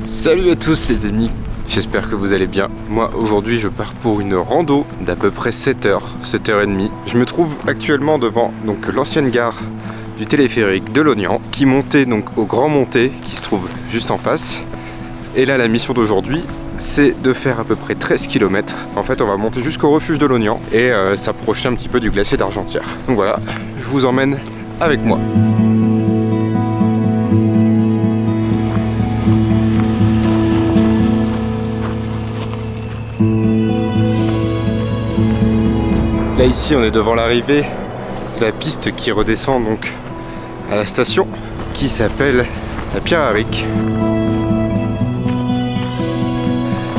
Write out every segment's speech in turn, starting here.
Salut à tous les amis, j'espère que vous allez bien. Moi aujourd'hui je pars pour une rando d'à peu près 7 heures, 7h30. Je me trouve actuellement devant l'ancienne gare du téléphérique de Lognan qui montait donc au Grand Monté qui se trouve juste en face. Et là la mission d'aujourd'hui c'est de faire à peu près 13 km. En fait on va monter jusqu'au refuge de Lognan et s'approcher un petit peu du glacier d'Argentière. Donc voilà, je vous emmène avec moi. Là ici on est devant l'arrivée de la piste qui redescend donc à la station qui s'appelle la Pierre Aric.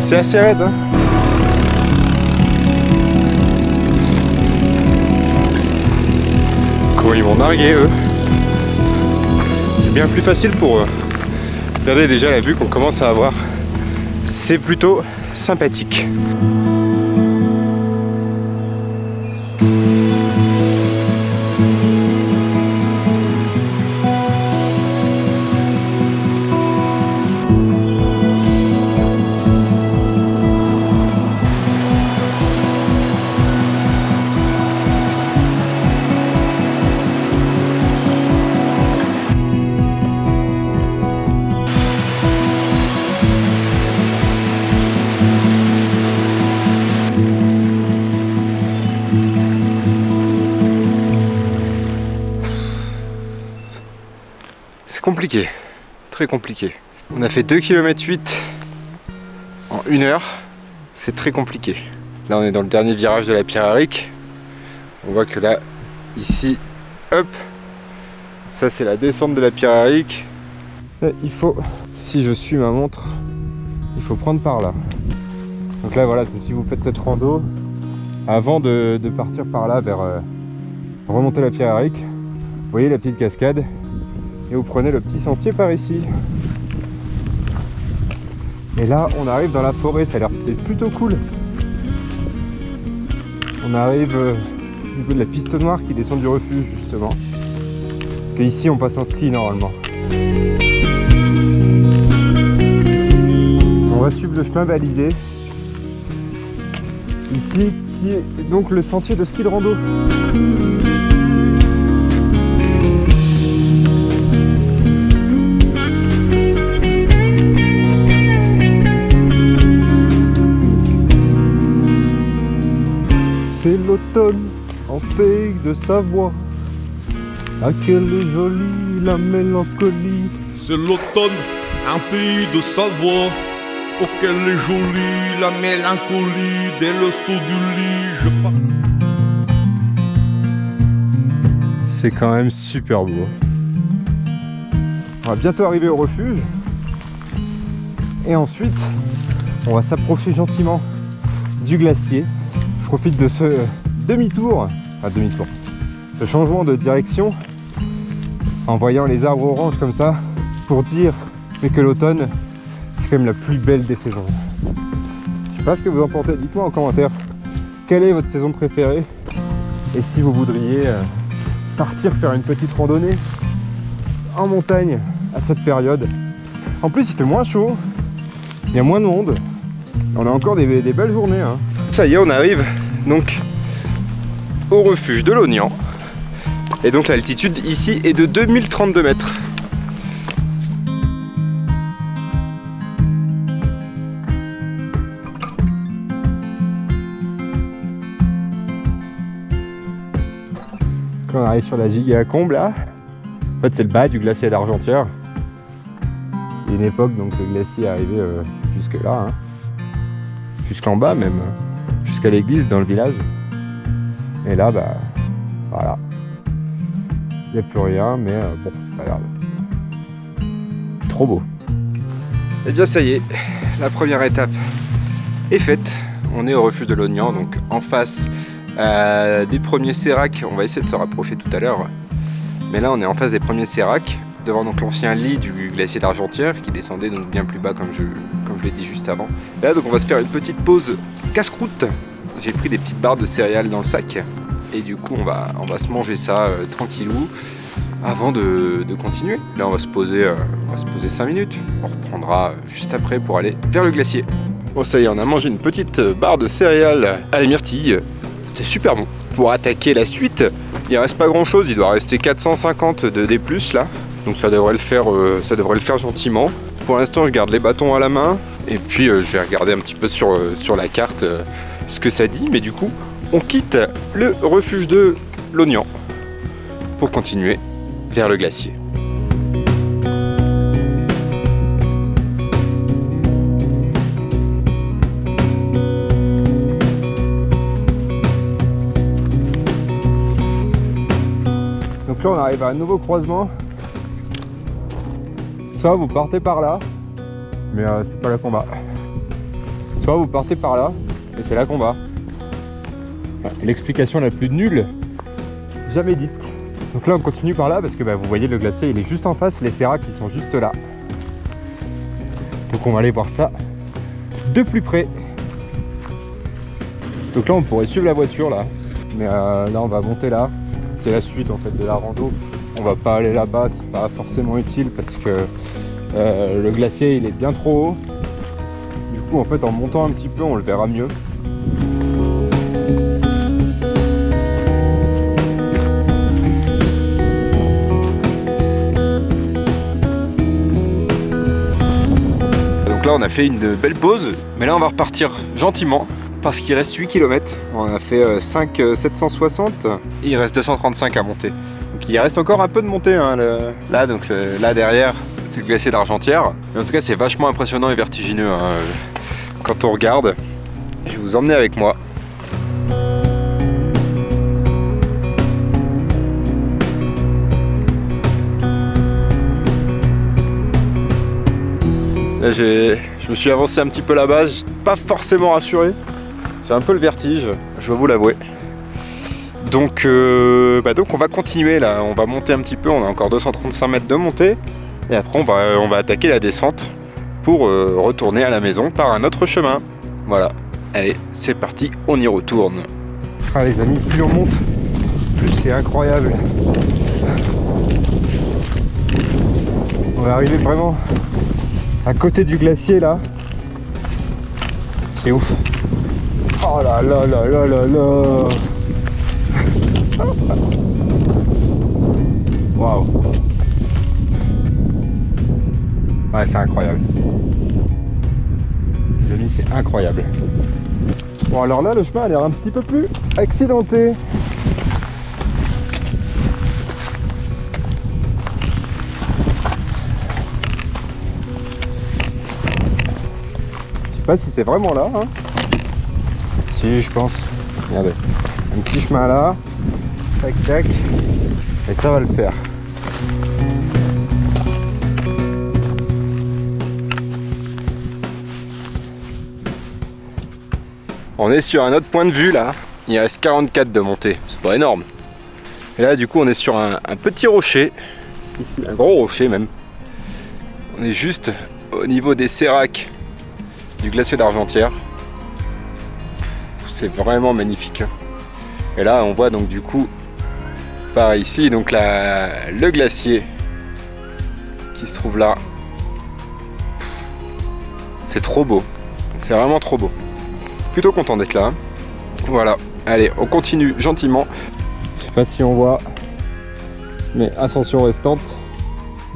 C'est assez raide hein. Comment ils vont narguer eux. C'est bien plus facile pour eux. Regardez déjà la vue qu'on commence à avoir. C'est plutôt sympathique. Compliqué, très compliqué. On a fait 2,8 km en 1 heure, c'est très compliqué. Là on est dans le dernier virage de la Pierre Aric. On voit que là, ici, hop, ça c'est la descente de la Pierre Aric. Il faut, si je suis ma montre, il faut prendre par là. Donc là voilà, si vous faites cette rando, avant de partir par là vers remonter la Pierre Aric, vous voyez la petite cascade. Et vous prenez le petit sentier par ici. Et là on arrive dans la forêt, ça a l'air plutôt cool. On arrive au niveau de la piste noire qui descend du refuge justement. Parce qu'ici on passe en ski normalement. On va suivre le chemin balisé. Ici qui est donc le sentier de ski de rando. C'est l'automne en pays de Savoie. Ah quelle est jolie la mélancolie. C'est l'automne en pays de Savoie. Oh quelle est jolie la mélancolie. Dès le saut du lit je pars. C'est quand même super beau. On va bientôt arriver au refuge. Et ensuite on va s'approcher gentiment du glacier. Je profite de ce demi-tour, ce changement de direction en voyant les arbres oranges comme ça pour dire que l'automne c'est quand même la plus belle des saisons. Je sais pas ce que vous en pensez, dites-moi en commentaire quelle est votre saison préférée et si vous voudriez partir faire une petite randonnée en montagne à cette période. En plus il fait moins chaud, il y a moins de monde, on a encore des belles journées hein. Ça y est, on arrive donc au refuge de Lognan. Et donc l'altitude ici est de 2032 mètres. Quand on arrive sur la Gigacombe là, en fait c'est le bas du glacier d'Argentière. Il y a une époque donc le glacier est arrivé jusque là, hein. Jusqu'en bas même. Jusqu'à l'église dans le village. Et là bah voilà, il n'y a plus rien mais bon c'est pas grave, c'est trop beau. Et bien ça y est, la première étape est faite. On est au refuge de Lognan, donc en face des premiers séracs. On va essayer de se rapprocher tout à l'heure, mais là on est en face des premiers séracs devant donc l'ancien lit du glacier d'Argentière qui descendait donc bien plus bas comme je l'ai dit juste avant. Là donc on va se faire une petite pause casse-croûte. J'ai pris des petites barres de céréales dans le sac et du coup on va se manger ça tranquillou avant de continuer. Là on va se poser 5 minutes. On reprendra juste après pour aller vers le glacier. Bon ça y est, on a mangé une petite barre de céréales à la myrtille. C'était super bon. Pour attaquer la suite, il reste pas grand chose, il doit rester 450 de D+, là. Donc ça devrait le faire gentiment. Pour l'instant je garde les bâtons à la main. Et puis je vais regarder un petit peu sur la carte ce que ça dit. Mais du coup, on quitte le refuge de l'Ognan pour continuer vers le glacier. Donc là on arrive à un nouveau croisement. Soit vous partez par là, mais c'est pas là qu'on va. Soit vous partez par là, et c'est là qu'on va. L'explication la plus nulle jamais dite. Donc là on continue par là parce que vous voyez le glacier il est juste en face, les séracs ils sont juste là. Donc on va aller voir ça de plus près. Donc là on pourrait suivre la voiture là, mais là on va monter là. C'est la suite en fait de la rando. On va pas aller là-bas, c'est pas forcément utile parce que le glacier il est bien trop haut. Du coup en fait en montant un petit peu on le verra mieux. Là on a fait une belle pause, mais là on va repartir gentiment parce qu'il reste 8 km. On a fait 760 et il reste 235 à monter. Donc il reste encore un peu de montée hein, là, donc là derrière c'est le glacier d'Argentière. Mais en tout cas c'est vachement impressionnant et vertigineux hein, quand on regarde. Je vais vous emmener avec moi. Là, je me suis avancé un petit peu là-bas, je suis pas forcément rassuré. J'ai un peu le vertige, je dois vous l'avouer. Donc on va continuer là, on va monter un petit peu, on a encore 235 mètres de montée. Et après on va attaquer la descente pour retourner à la maison par un autre chemin. Voilà, allez c'est parti, on y retourne. Ah les amis, plus on monte, plus c'est incroyable. On va arriver vraiment à côté du glacier là. C'est ouf. Oh là là là là là là. Waouh. Ouais c'est incroyable. Les amis c'est incroyable. Bon alors là le chemin a l'air un petit peu plus accidenté. Je sais pas si c'est vraiment là hein. Si je pense. Regardez. Un petit chemin là. Tac tac. Et ça va le faire. On est sur un autre point de vue là. Il reste 44 de montée. C'est pas énorme. Et là du coup on est sur un petit rocher. Ici, un gros rocher même. On est juste au niveau des séracs du glacier d'Argentière. C'est vraiment magnifique. Et là on voit donc du coup par ici donc le glacier qui se trouve là. C'est trop beau. C'est vraiment trop beau. Plutôt content d'être là. Voilà. Allez, on continue gentiment. Je sais pas si on voit, mais ascension restante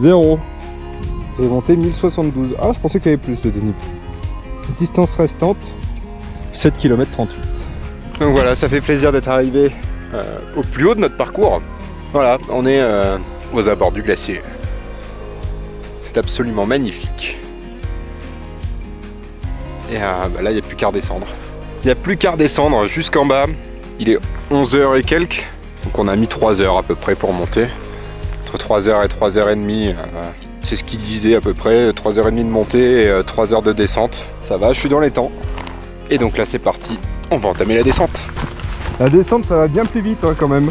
0. J'ai monté 1072. Ah, je pensais qu'il y avait plus de dénivelé. Distance restante 7 km 38. Donc voilà, ça fait plaisir d'être arrivé au plus haut de notre parcours. Voilà, on est aux abords du glacier. C'est absolument magnifique. Et là, il n'y a plus qu'à redescendre. Il n'y a plus qu'à redescendre jusqu'en bas. Il est 11h et quelques. Donc on a mis 3 heures à peu près pour monter. Entre 3h et 3h30. C'est ce qu'il disait à peu près. 3h30 de montée et 3 heures de descente. Ça va, je suis dans les temps. Et donc là c'est parti. On va entamer la descente. La descente ça va bien plus vite hein, quand même.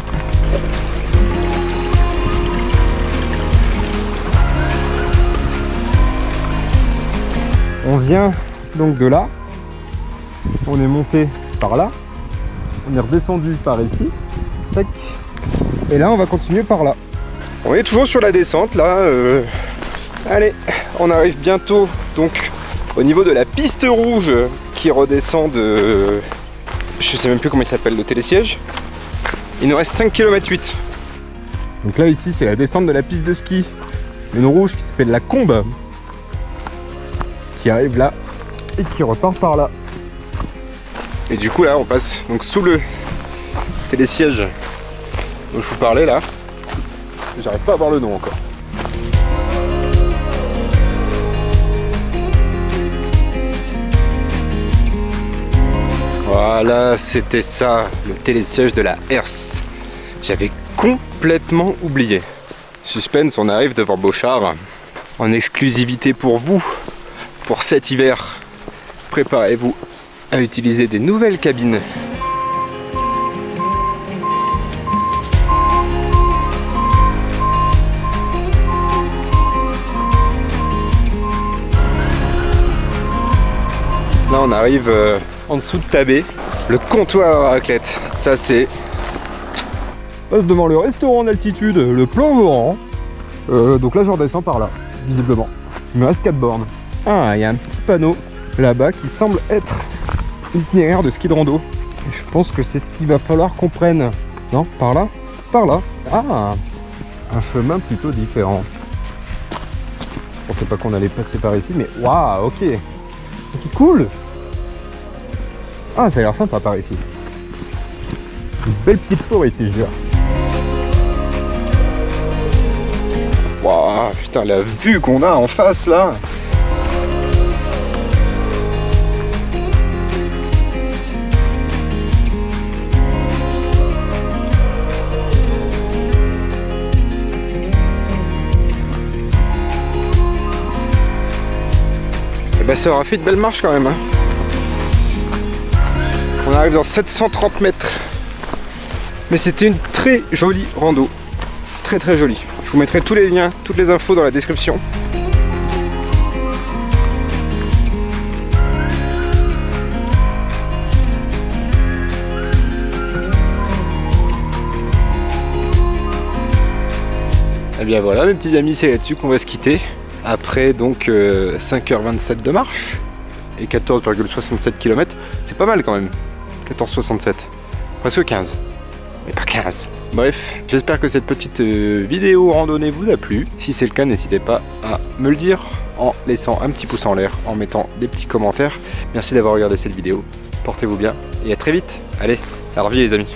On vient donc de là. On est monté par là. On est redescendu par ici. Tac. Et là on va continuer par là. On est toujours sur la descente là. Allez, on arrive bientôt donc au niveau de la piste rouge qui redescend de... Je sais même plus comment il s'appelle, le télésiège. Il nous reste 5 km 8. Donc là ici c'est la descente de la piste de ski. Une rouge qui s'appelle la Combe. Qui arrive là et qui repart par là. Et du coup là on passe donc sous le télésiège dont je vous parlais là. J'arrive pas à voir le nom encore. Voilà, c'était ça, le télésiège de la Hertz. J'avais complètement oublié. Suspense, on arrive devant Beauchard. En exclusivité pour vous, pour cet hiver. Préparez-vous à utiliser des nouvelles cabines. Là on arrive en dessous de Tabé, le comptoir à raclette. Ça c'est... On passe devant le restaurant d'altitude, le plan Laurent. Donc là je redescends par là, visiblement. Il me reste 4 bornes. Ah, il y a un petit panneau là-bas qui semble être l'itinéraire de ski de rando. Et je pense que c'est ce qu'il va falloir qu'on prenne. Non, par là? Par là. Ah, un chemin plutôt différent. Je pensais pas qu'on allait passer par ici, mais waouh, ok. Ok, cool. Ah, ça a l'air sympa par ici. Une belle petite forêt ici, je dirais. Waouh, putain, la vue qu'on a en face là. Et bah ça aura fait une belle marche quand même. Hein. On arrive dans 730 mètres. Mais c'était une très jolie rando. Très très jolie. Je vous mettrai tous les liens, toutes les infos dans la description. Et bien voilà mes petits amis, c'est là-dessus qu'on va se quitter. Après donc 5h27 de marche et 14,67 km. C'est pas mal quand même. 14,67. Presque 15. Mais pas 15. Bref, j'espère que cette petite vidéo randonnée vous a plu. Si c'est le cas, n'hésitez pas à me le dire en laissant un petit pouce en l'air, en mettant des petits commentaires. Merci d'avoir regardé cette vidéo. Portez-vous bien et à très vite. Allez, à la revue les amis.